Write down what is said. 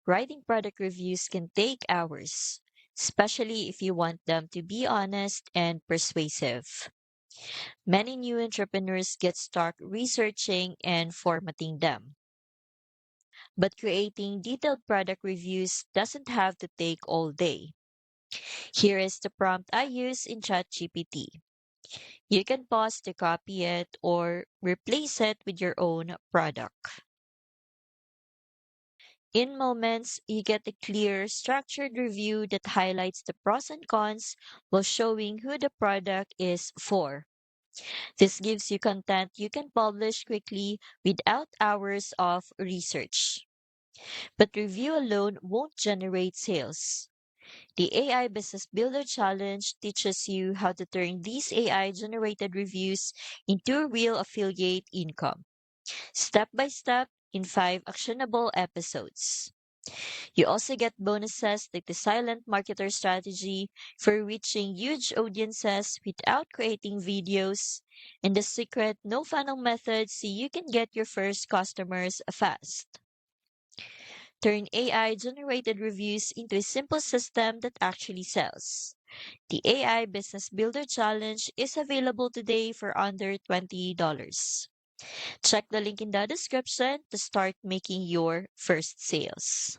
Writing product reviews can take hours, especially if you want them to be honest and persuasive. Many new entrepreneurs get stuck researching and formatting them. But creating detailed product reviews doesn't have to take all day. Here is the prompt I use in ChatGPT. You can pause to copy it or replace it with your own product. In moments, you get a clear, structured review that highlights the pros and cons while showing who the product is for. This gives you content you can publish quickly without hours of research. But review alone won't generate sales. The AI Business Builder Challenge teaches you how to turn these AI generated reviews into real affiliate income, step by step in 5 actionable episodes. You also get bonuses like the silent marketer strategy for reaching huge audiences without creating videos, and the secret no funnel method so you can get your first customers fast. Turn AI generated reviews into a simple system that actually sells. The AI Business Builder Challenge is available today for under $20. Check the link in the description to start making your first sales.